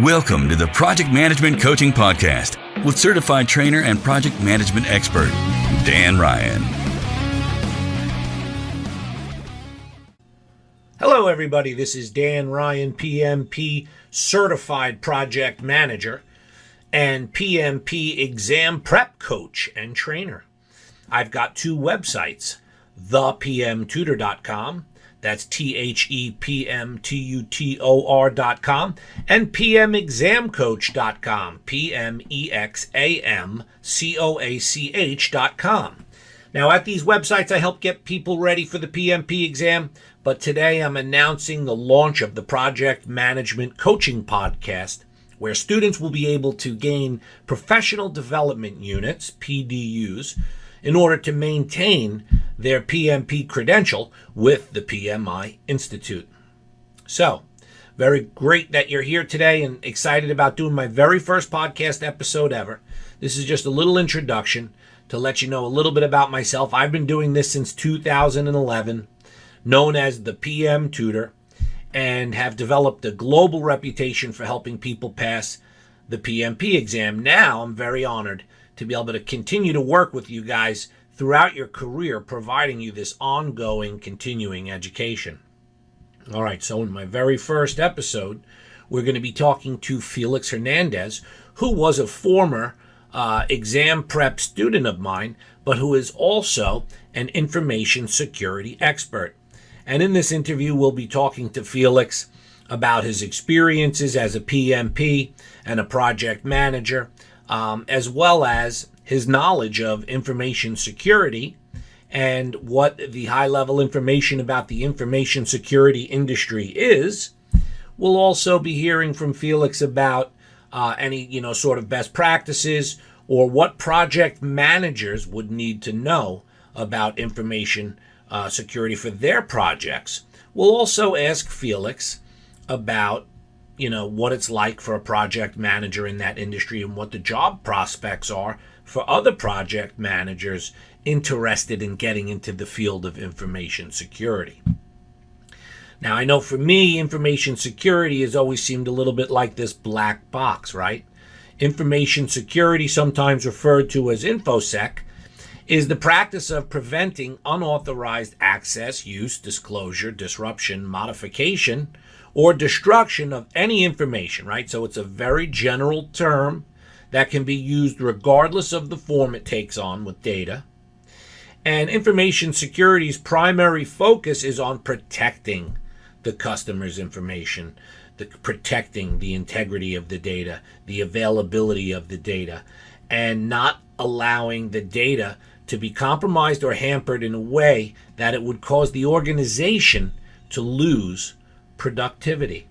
Welcome to the Project Management Coaching Podcast with certified trainer and project management expert, Dan Ryan. Hello, everybody. This is Dan Ryan, PMP Certified Project Manager and PMP Exam Prep Coach and Trainer. I've got two websites, thepmtutor.com, that's THEPMTUTOR.com, and PMExamcoach.com, PMEXAMCOACH.com. Now, at these websites, I help get people ready for the PMP exam, but today I'm announcing the launch of the Project Management Coaching Podcast, where students will be able to gain professional development units, PDUs, in order to maintain their PMP credential with the PMI Institute. So, very great that you're here today and excited about doing my very first podcast episode ever. This is just a little introduction to let you know a little bit about myself. I've been doing this since 2011, known as the PM Tutor, and have developed a global reputation for helping people pass the PMP exam. Now, I'm very honored to be able to continue to work with you guys throughout your career, providing you this ongoing, continuing education. All right, so in my very first episode, we're going to be talking to Felix Hernandez, who was a former exam prep student of mine, but who is also an information security expert. And in this interview, we'll be talking to Felix about his experiences as a PMP and a project manager, as well as his knowledge of information security and what the high-level information about the information security industry is. We'll also be hearing from Felix about any, sort of best practices or what project managers would need to know about information security for their projects. We'll also ask Felix about what it's like for a project manager in that industry and what the job prospects are for other project managers interested in getting into the field of information security. Now, I know for me, information security has always seemed a little bit like this black box, right? Information security, sometimes referred to as InfoSec, is the practice of preventing unauthorized access, use, disclosure, disruption, modification, or destruction of any information, right? So it's a very general term that can be used regardless of the form it takes on with data. And information security's primary focus is on protecting the customer's information, protecting the integrity of the data, the availability of the data, and not allowing the data to be compromised or hampered in a way that it would cause the organization to lose productivity.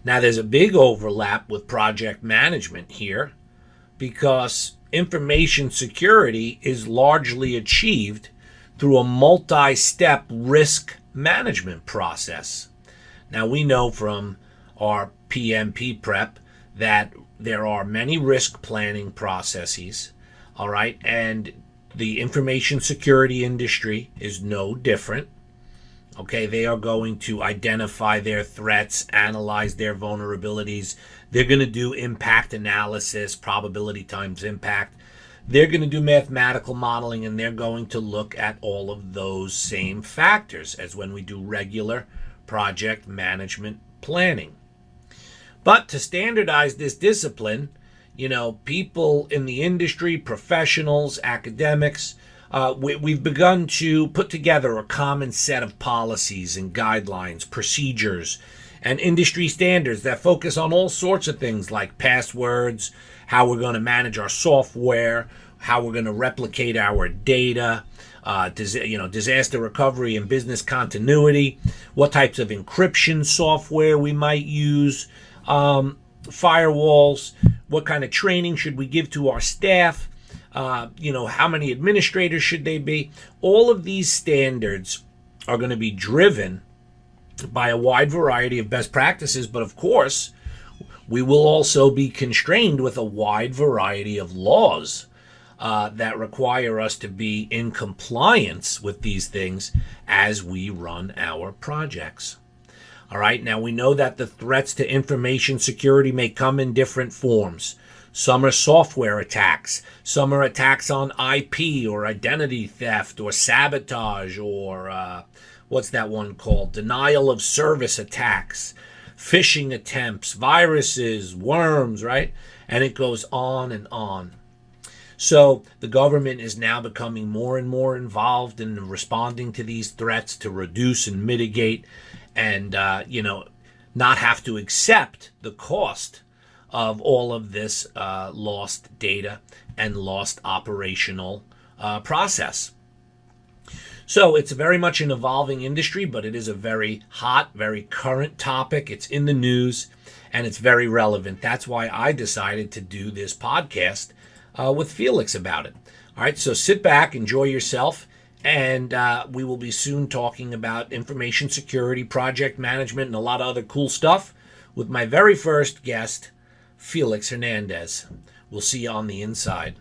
Now, there's a big overlap with project management here because information security is largely achieved through a multi-step risk management process. Now, we know from our PMP prep that there are many risk planning processes, all right, and the information security industry is no different. Okay, they are going to identify their threats, analyze their vulnerabilities. They're going to do impact analysis, probability times impact. They're going to do mathematical modeling, and they're going to look at all of those same factors as when we do regular project management planning. But to standardize this discipline, people in the industry, professionals, academics, we've begun to put together a common set of policies and guidelines, procedures, and industry standards that focus on all sorts of things like passwords, how we're going to manage our software, how we're going to replicate our data, disaster recovery and business continuity, what types of encryption software we might use, firewalls, what kind of training should we give to our staff, how many administrators should they be? All of these standards are going to be driven by a wide variety of best practices, but of course, we will also be constrained with a wide variety of laws that require us to be in compliance with these things as we run our projects. All right. Now we know that the threats to information security may come in different forms. Some are software attacks. Some are attacks on IP or identity theft or sabotage or what's that one called? Denial of service attacks, phishing attempts, viruses, worms, right? And it goes on and on. So the government is now becoming more and more involved in responding to these threats to reduce and mitigate and, not have to accept the cost of all of this lost data and lost operational process. So it's very much an evolving industry, but it is a very hot, very current topic. It's in the news and it's very relevant. That's why I decided to do this podcast with Felix about it. All right, so sit back, enjoy yourself, and we will be soon talking about information security, project management, and a lot of other cool stuff with my very first guest, Felix Hernandez. We'll see you on the inside.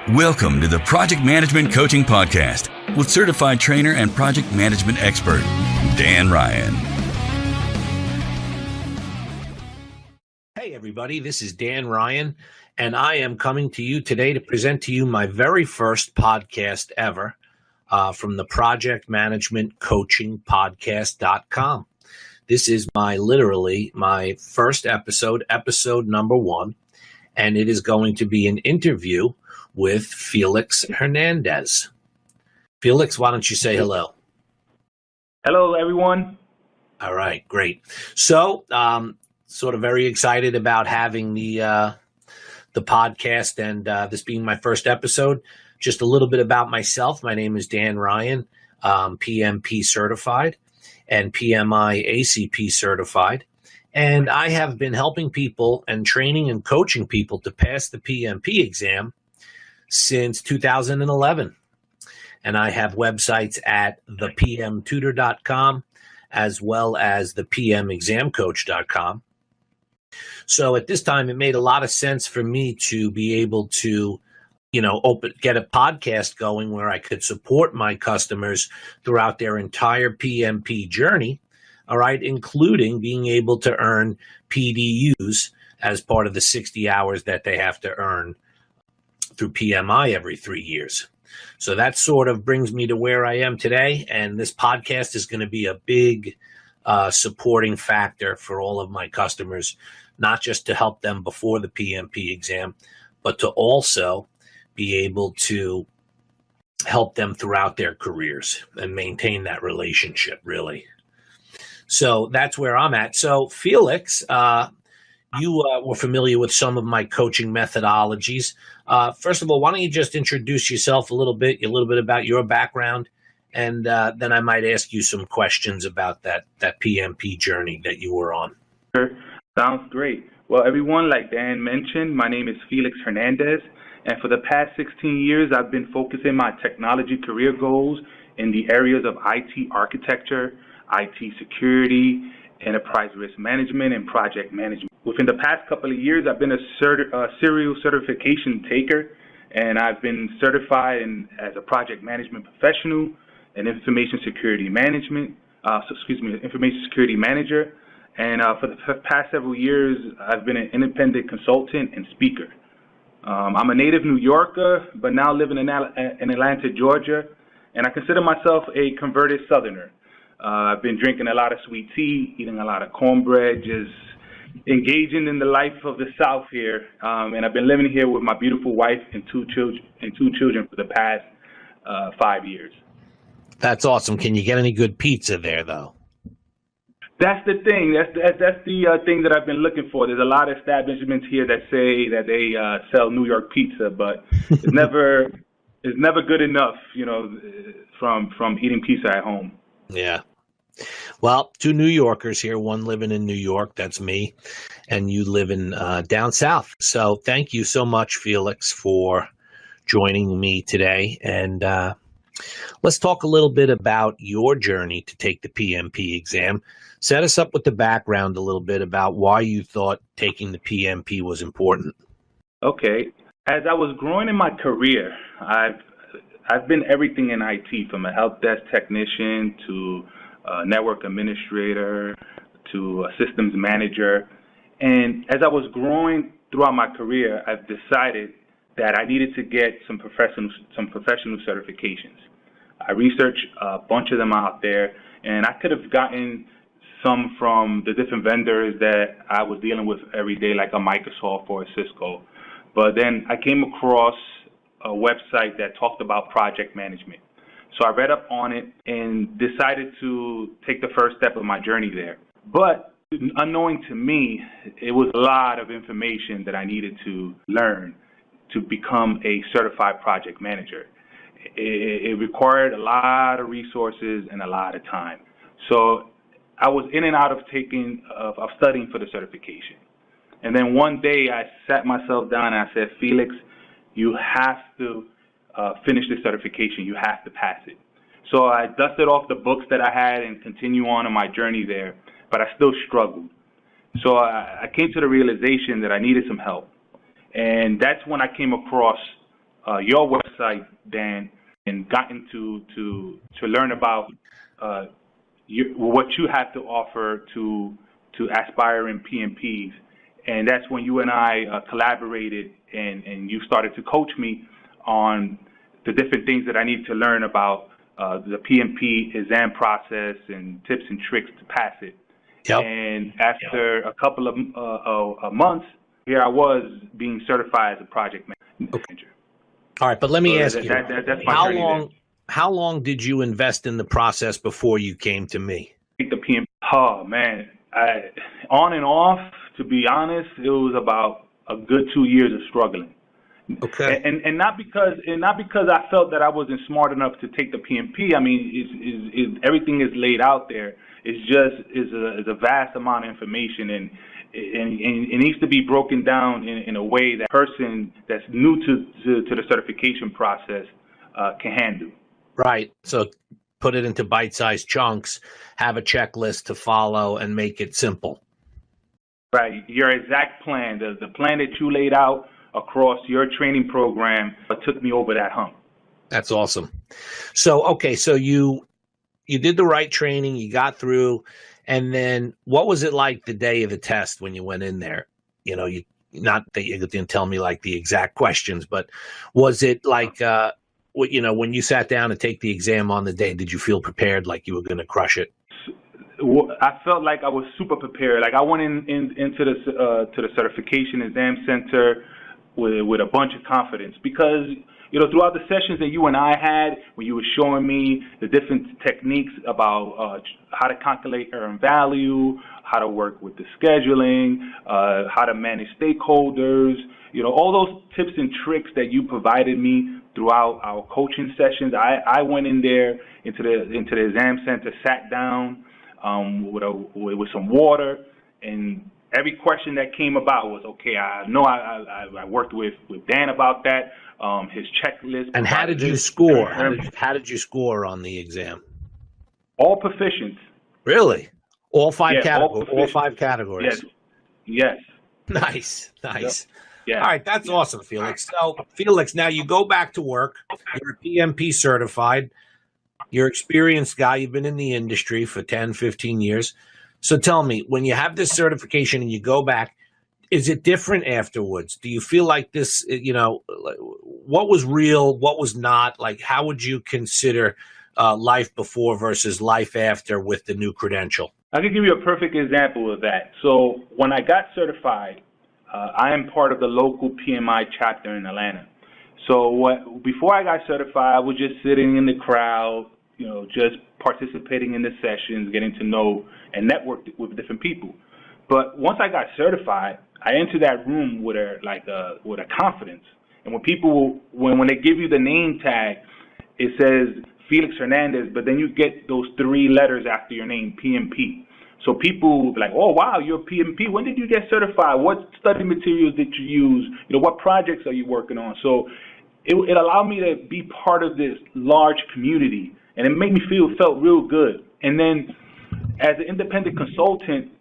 Welcome to the Project Management Coaching Podcast with certified trainer and project management expert, Dan Ryan. Hey everybody, this is Dan Ryan, and I am coming to you today to present to you my very first podcast ever from the Project Management Coaching Podcast.com. This is literally my first episode number 1, and it is going to be an interview with Felix Hernandez. Felix, why don't you say hello? Hello, everyone. All right, great. So, sort of very excited about having the podcast and this being my first episode. Just a little bit about myself. My name is Dan Ryan, PMP certified and PMI ACP certified. And I have been helping people and training and coaching people to pass the PMP exam since 2011. And I have websites at thepmtutor.com as well as thepmexamcoach.com. So at this time, it made a lot of sense for me to be able to, get a podcast going where I could support my customers throughout their entire PMP journey, all right, including being able to earn PDUs as part of the 60 hours that they have to earn through PMI every 3 years. So that sort of brings me to where I am today, and this podcast is going to be a big supporting factor for all of my customers, not just to help them before the PMP exam, but to also be able to help them throughout their careers and maintain that relationship, really. So that's where I'm at. So Felix, you were familiar with some of my coaching methodologies. First of all, why don't you just introduce yourself a little bit about your background, and then I might ask you some questions about that PMP journey that you were on. Sure. Sounds great. Well, everyone, like Dan mentioned, my name is Felix Hernandez, and for the past 16 years, I've been focusing my technology career goals in the areas of IT architecture, IT security, enterprise risk management, and project management. Within the past couple of years, I've been a serial certification taker, and I've been certified as a project management professional and information security security manager. And for the past several years, I've been an independent consultant and speaker. I'm a native New Yorker, but now living in Atlanta, Georgia, and I consider myself a converted Southerner. I've been drinking a lot of sweet tea, eating a lot of cornbread, just engaging in the life of the South here. And I've been living here with my beautiful wife and two children for the past 5 years. That's awesome. Can you get any good pizza there, though? That's the thing. That's the thing that I've been looking for. There's a lot of establishments here that say that they sell New York pizza, but it's never good enough, from eating pizza at home. Yeah. Well, 2 New Yorkers here, one living in New York, that's me, and you live in down south. So thank you so much, Felix, for joining me today. And let's talk a little bit about your journey to take the PMP exam. Set us up with the background a little bit about why you thought taking the PMP was important. Okay. As I was growing in my career, I've been everything in IT, from a help desk technician to network administrator to a systems manager. And as I was growing throughout my career, I've decided that I needed to get some professional certifications. I researched a bunch of them out there, and I could have gotten some from the different vendors that I was dealing with every day, like a Microsoft or a Cisco. But then I came across a website that talked about project management. So I read up on it and decided to take the first step of my journey there. But unknowing to me, it was a lot of information that I needed to learn to become a certified project manager. It required a lot of resources and a lot of time. So I was in and out of studying for the certification. And then one day I sat myself down and I said, Felix, you have to finish the certification. You have to pass it. So I dusted off the books that I had and continue on my journey there, but I still struggled. So I came to the realization that I needed some help. And that's when I came across your website, Dan, and got into to learn about what you have to offer to aspiring PMPs. And that's when you and I collaborated, and you started to coach me on the different things that I need to learn about the PMP exam process and tips and tricks to pass it. Yep. And after a couple of months, here I was being certified as a project manager. Okay. All right, but let me ask you, that's my how long did you invest in the process before you came to me? The PMP, oh man, on and off, to be honest, it was about a good 2 years of struggling. Okay. And not because I felt that I wasn't smart enough to take the PMP. I mean, everything is laid out there. It's just is a vast amount of information, and it needs to be broken down in a way that person that's new to the certification process can handle. Right. So put it into bite-sized chunks, have a checklist to follow, and make it simple. Right. Your exact plan, the plan that you laid out across your training program, took me over that hump. That's awesome. So, okay, so you did the right training, you got through, and then what was it like the day of the test when you went in there? You know, not that you didn't tell me like the exact questions, but was it like, when you sat down to take the exam on the day, did you feel prepared like you were going to crush it? I felt like I was super prepared. Like I went into the certification exam center with a bunch of confidence because, throughout the sessions that you and I had, when you were showing me the different techniques about how to calculate earned value, how to work with the scheduling, how to manage stakeholders, all those tips and tricks that you provided me throughout our coaching sessions. I went in there into the exam center, sat down with some water, and every question that came about was, okay, I know I worked with Dan about that, his checklist. And how did you score? How did you score on the exam? All proficient. Really? All five categories? All 5 categories? Yes. Nice. Yep. Yeah. All right, that's awesome, Felix. So, Felix, now you go back to work. You're a PMP certified. You're an experienced guy. You've been in the industry for 10, 15 years. So tell me, when you have this certification and you go back, is it different afterwards? Do you feel like this, what was real, what was not? Like, how would you consider life before versus life after with the new credential? I can give you a perfect example of that. So when I got certified, I am part of the local PMI chapter in Atlanta. So before I got certified, I was just sitting in the crowd, just participating in the sessions, getting to know and network with different people. But once I got certified, I entered that room with a confidence. And when they give you the name tag, it says Felix Hernandez, but then you get those 3 letters after your name, PMP. So people will be like, oh, wow, you're a PMP. When did you get certified? What study materials did you use? What projects are you working on? So it allowed me to be part of this large community, and it made me felt real good. And then as an independent consultant,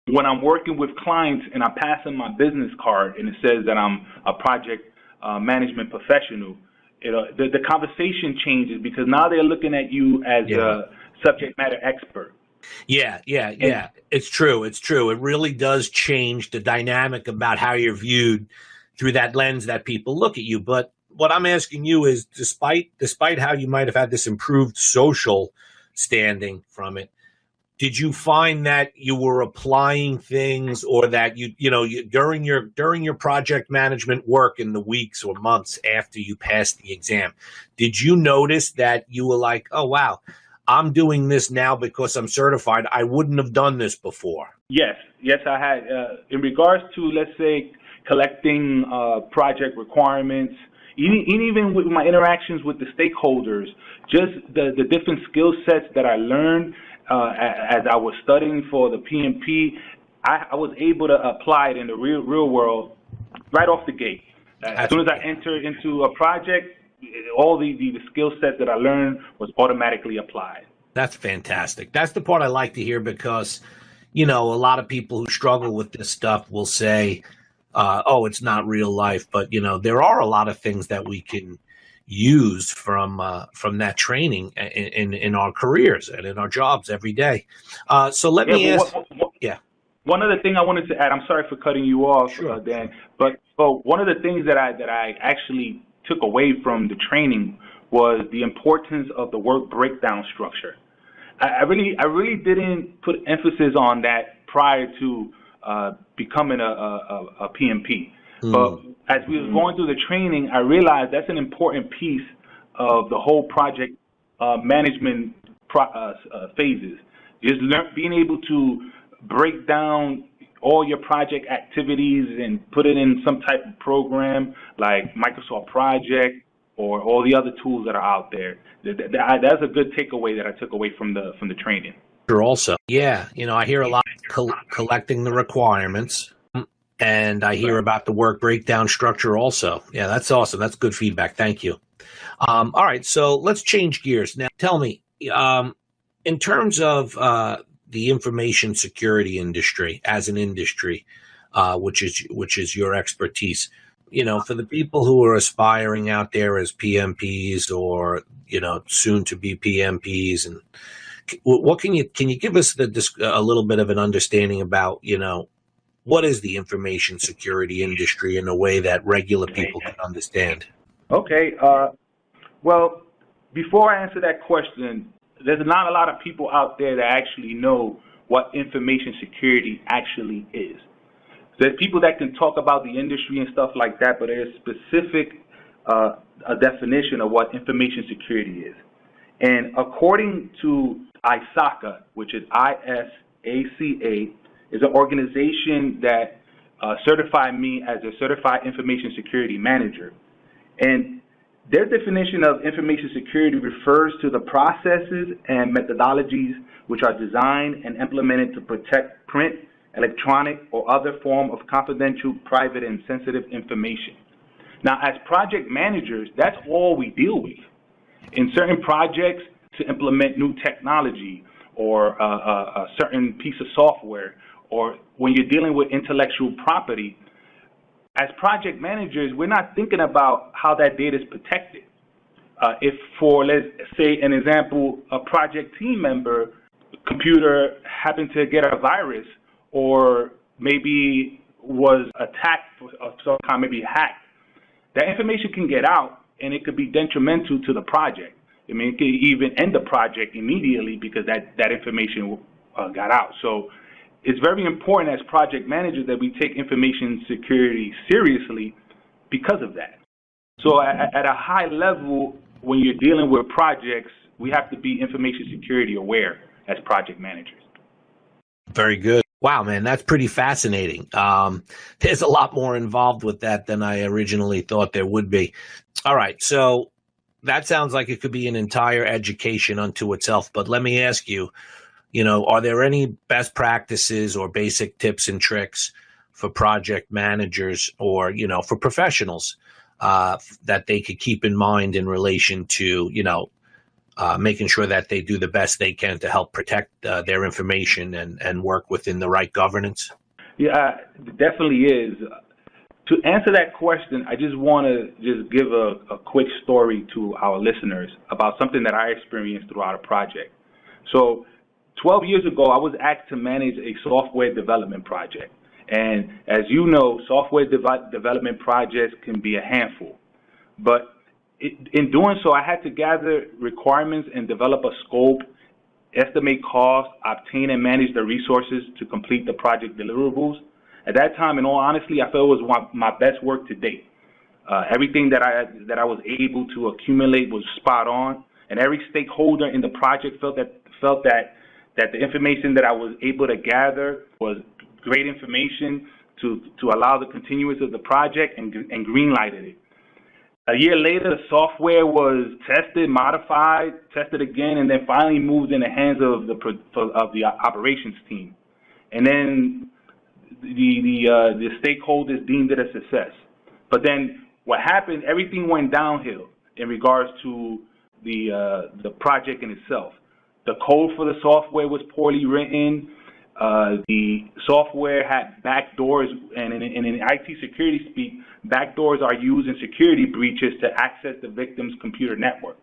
when I'm working with clients and I pass them my business card and it says that I'm a project management professional, the conversation changes because now they're looking at you as subject matter expert. Yeah. It's true. It really does change the dynamic about how you're viewed through that lens that people look at you. But what I'm asking you is, despite how you might have had this improved social standing from it, did you find that you were applying things, or that you during your project management work in the weeks or months after you passed the exam, did you notice that you were like, oh wow, I'm doing this now because I'm certified. I wouldn't have done this before. Yes, I had. In regards to, let's say, collecting project requirements, even with my interactions with the stakeholders, just the different skill sets that I learned as I was studying for the PMP, I was able to apply it in the real world right off the gate. As soon as I entered into a project, all the skill set that I learned was automatically applied. That's fantastic. That's the part I like to hear, because, a lot of people who struggle with this stuff will say, oh, it's not real life. But, there are a lot of things that we can use from that training in our careers and in our jobs every day. So let me ask. One other thing I wanted to add. I'm sorry for cutting you off, sure. Dan. But one of the things that I actually took away from the training was the importance of the work breakdown structure. I really didn't put emphasis on that prior to becoming a PMP. But as we were going through the training, I realized that's an important piece of the whole project management phases. Just being able to break down all your project activities and put it in some type of program like Microsoft Project or all the other tools that are out there. That's a good takeaway that I took away from the training. Also, I hear a lot of collecting the requirements. And I hear about the work breakdown structure also. Yeah, that's awesome. That's good feedback. Thank you. All right, so let's change gears. Now, tell me, in terms of the information security industry as an industry, which is your expertise, for the people who are aspiring out there as PMPs or, soon to be PMPs, and what can you give us a little bit of an understanding about, what is the information security industry in a way that regular people can understand? Okay. Well, before I answer that question, there's not a lot of people out there that actually know what information security actually is. There's people that can talk about the industry and stuff like that, but there's specific a definition of what information security is. And according to ISACA, which is ISACA, is an organization that certified me as a certified information security manager. And their definition of information security refers to the processes and methodologies which are designed and implemented to protect print, electronic, or other form of confidential, private, and sensitive information. Now, as project managers, that's all we deal with. In certain projects, to implement new technology or a certain piece of software, or when you're dealing with intellectual property, as project managers, we're not thinking about how that data is protected. If for, let's say, an example, a project team member computer happened to get a virus or maybe was attacked of some kind, maybe hacked, that information can get out and it could be detrimental to the project. I mean, it could even end the project immediately because that information got out. So it's very important as project managers that we take information security seriously because of that. So at a high level, when you're dealing with projects, we have to be information security aware as project managers. Very good. Wow, man, that's pretty fascinating. There's a lot more involved with that than I originally thought there would be. All right, so that sounds like it could be an entire education unto itself. But let me ask you, are there any best practices or basic tips and tricks for project managers or, for professionals that they could keep in mind in relation to, making sure that they do the best they can to help protect their information and work within the right governance? Yeah, it definitely is. To answer that question, I just want to just give a quick story to our listeners about something that I experienced throughout a project. So 12 years ago, I was asked to manage a software development project. And as you know, software development projects can be a handful. But in doing so, I had to gather requirements and develop a scope, estimate costs, obtain and manage the resources to complete the project deliverables. At that time, in all honesty, I felt it was my best work to date. Everything that I was able to accumulate was spot on, and every stakeholder in the project felt that the information that I was able to gather was great information to allow the continuance of the project and green-lighted it. A year later, the software was tested, modified, tested again, and then finally moved in the hands of the operations team. And then the stakeholders deemed it a success. But then what happened? Everything went downhill in regards to the project in itself. The code for the software was poorly written. The software had backdoors, and in IT security speak, backdoors are used in security breaches to access the victim's computer network.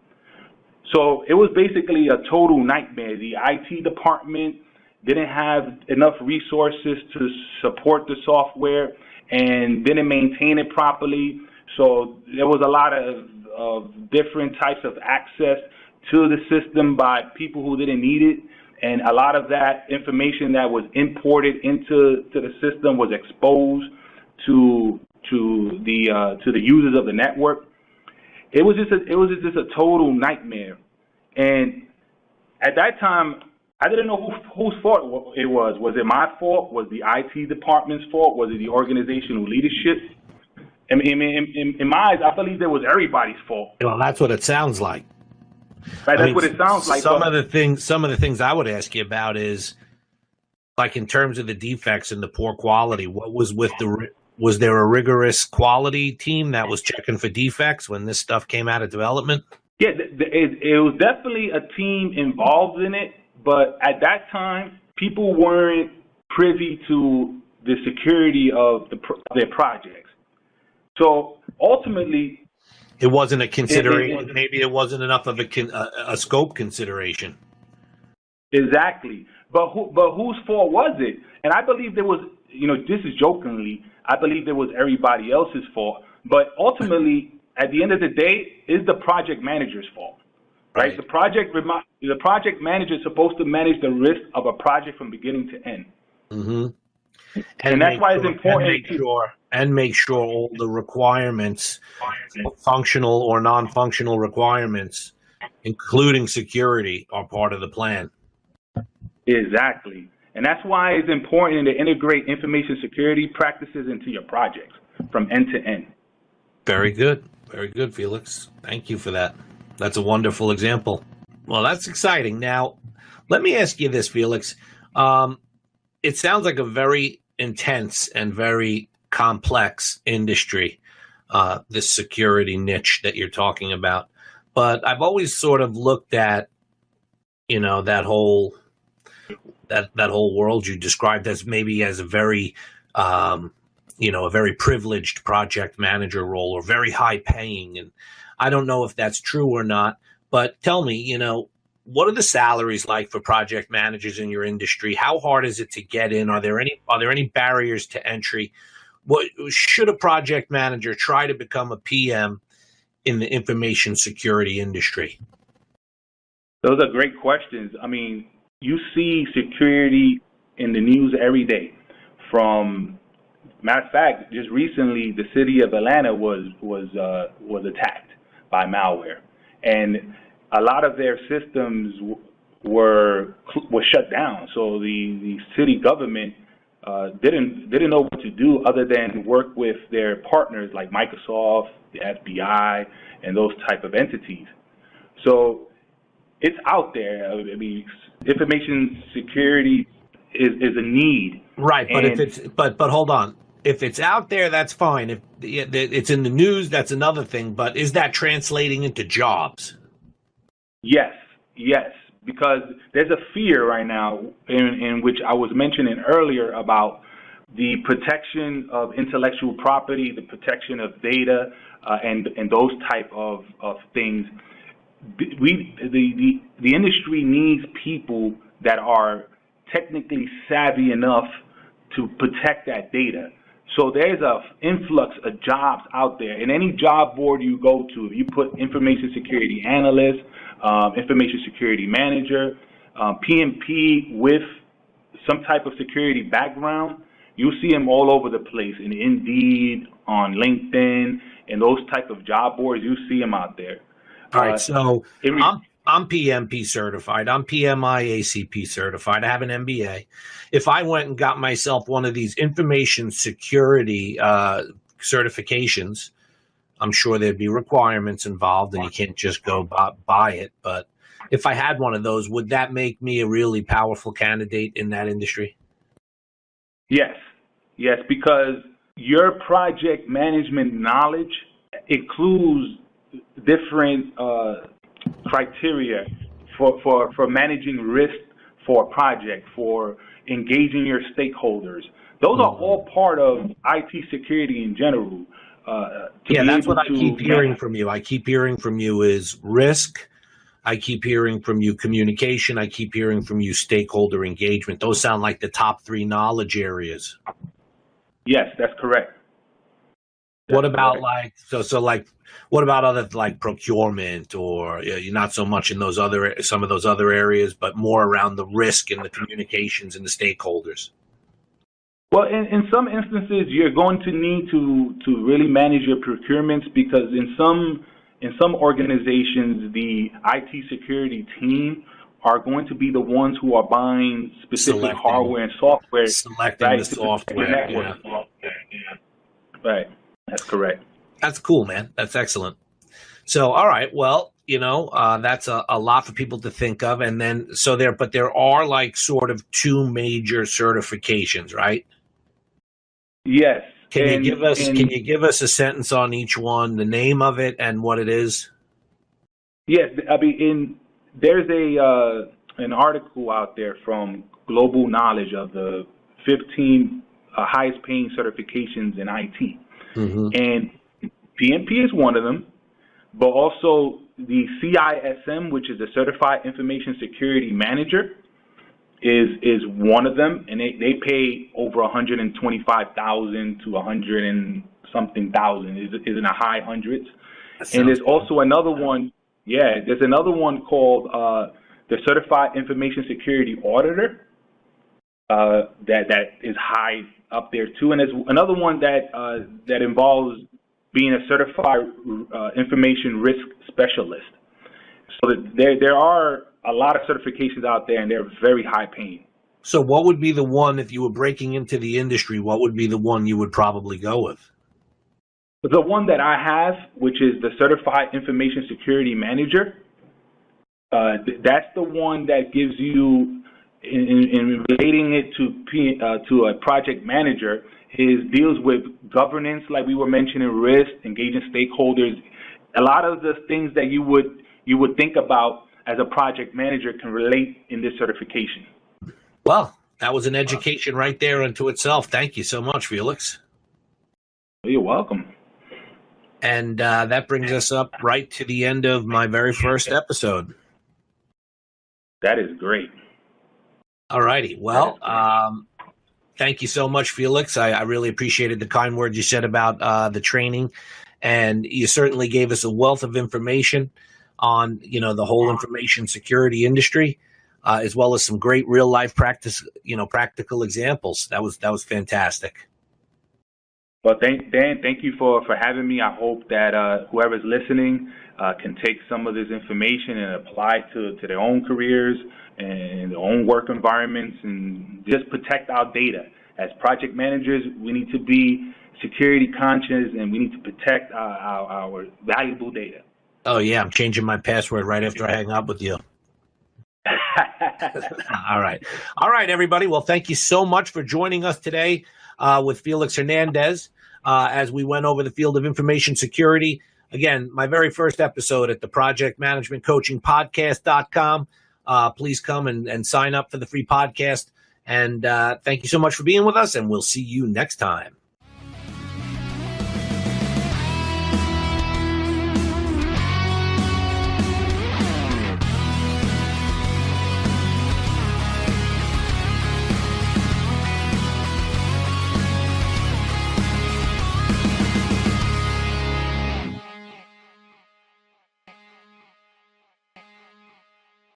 So it was basically a total nightmare. The IT department didn't have enough resources to support the software and didn't maintain it properly. So there was a lot of different types of access to the system by people who didn't need it. And a lot of that information that was imported into the system was exposed to the users of the network. It was just a total nightmare. And at that time, I didn't know whose fault it was. Was it my fault? Was the IT department's fault? Was it the organizational leadership? I mean, in my eyes, I believe it was everybody's fault. Well, that's what it sounds like. Right, that's what it sounds like. Some of the things I would ask you about is, like, in terms of the defects and the poor quality, what was was there a rigorous quality team that was checking for defects when this stuff came out of development? Yeah, it was definitely a team involved in it, but at that time, people weren't privy to the security of their projects. So ultimately, it wasn't a consideration. Maybe it wasn't enough of a scope consideration. Exactly. But whose fault was it? And I believe there was, this is jokingly, I believe there was everybody else's fault. But ultimately, at the end of the day, it's the project manager's fault. Right? The project manager is supposed to manage the risk of a project from beginning to end. Mm-hmm. And that's why it's important and make sure all the requirements, functional or non-functional requirements, including security, are part of the plan. Exactly. And that's why it's important to integrate information security practices into your projects from end to end. Very good. Very good, Felix. Thank you for that. That's a wonderful example. Well, that's exciting. Now, let me ask you this, Felix. It sounds like a very intense and very complex industry, this security niche that you're talking about. But I've always sort of looked at, that whole world you described as maybe as a very, a very privileged project manager role, or very high paying. And I don't know if that's true or not, but tell me, what are the salaries like for project managers in your industry? How hard is it to get in? Are there any barriers to entry? What should a project manager try to become a PM in the information security industry? Those are great questions. I mean, you see security in the news every day. From, matter of fact, just recently, the city of Atlanta was attacked by malware, and a lot of their systems were shut down. So the city government didn't know what to do other than work with their partners like Microsoft, the FBI, and those type of entities. So it's out there. I mean, information security is a need. Right, but but hold on. If it's out there, that's fine. If it's in the news, that's another thing. But is that translating into jobs? Yes, because there's a fear right now in which I was mentioning earlier about the protection of intellectual property, the protection of data, and those type of things. the industry needs people that are technically savvy enough to protect that data. So there's a influx of jobs out there. In any job board you go to, if you put information security analyst, information security manager, PMP with some type of security background, you'll see them all over the place. In Indeed, on LinkedIn, and those type of job boards, you see them out there. All right, so I'm PMP certified. I'm PMI ACP certified. I have an MBA. If I went and got myself one of these information security certifications, I'm sure there'd be requirements involved, and you can't just go buy it. But if I had one of those, would that make me a really powerful candidate in that industry? Yes, because your project management knowledge includes different criteria for managing risk for a project, for engaging your stakeholders. Those are all part of IT security in general. That's what I keep hearing from you. I keep hearing from you is risk. I keep hearing from you communication. I keep hearing from you stakeholder engagement. Those sound like the top 3 knowledge areas. Yes, that's correct. What about what about other like procurement, or you're not so much in some of those other areas, but more around the risk and the communications and the stakeholders? Well, in some instances, you're going to need to really manage your procurements, because in some organizations, the IT security team are going to be the ones who are buying specific hardware and software. Selecting the software. Yeah. Right. That's correct. That's cool, man. That's excellent. So, all right. Well, that's a lot for people to think of. And then, but there are like sort of 2 major certifications, right? Yes. Can you give us a sentence on each one, the name of it and what it is? Yes. I mean, there's an article out there from Global Knowledge of the 15 highest paying certifications in IT. Mm-hmm. And PMP is one of them, but also the CISM, which is the Certified Information Security Manager, is one of them, and they pay over 125,000 to 100 and something thousand. Is in the high hundreds. And there's also another one. Yeah, there's another one called the Certified Information Security Auditor. That is high up there too, and there's another one that involves being a certified information risk specialist. So there are a lot of certifications out there, and they're very high paying. So what would be the one, if you were breaking into the industry, what would be the one you would probably go with? The one that I have, which is the Certified Information Security Manager, that's the one that gives you, in relating it to a project manager, deals with governance, like we were mentioning, risk, engaging stakeholders. A lot of the things that you would think about as a project manager can relate in this certification. Well, that was an education right there unto itself. Thank you so much, Felix. You're welcome. And that brings us up right to the end of my very first episode. That is great. All righty. Well, thank you so much, Felix. I really appreciated the kind words you said about the training, and you certainly gave us a wealth of information on, the whole information security industry, as well as some great real life practical examples. That was fantastic. Well, Dan, thank you for having me. I hope that whoever's listening can take some of this information and apply to their own careers and their own work environments, and just protect our data. As project managers, we need to be security conscious, and we need to protect our valuable data. Oh, yeah. I'm changing my password right after I hang up with you. All right. All right, everybody. Well, thank you so much for joining us today with Felix Hernandez as we went over the field of information security. Again, my very first episode at the Project Management Coaching Podcast.com. Please come and sign up for the free podcast. And thank you so much for being with us, and we'll see you next time.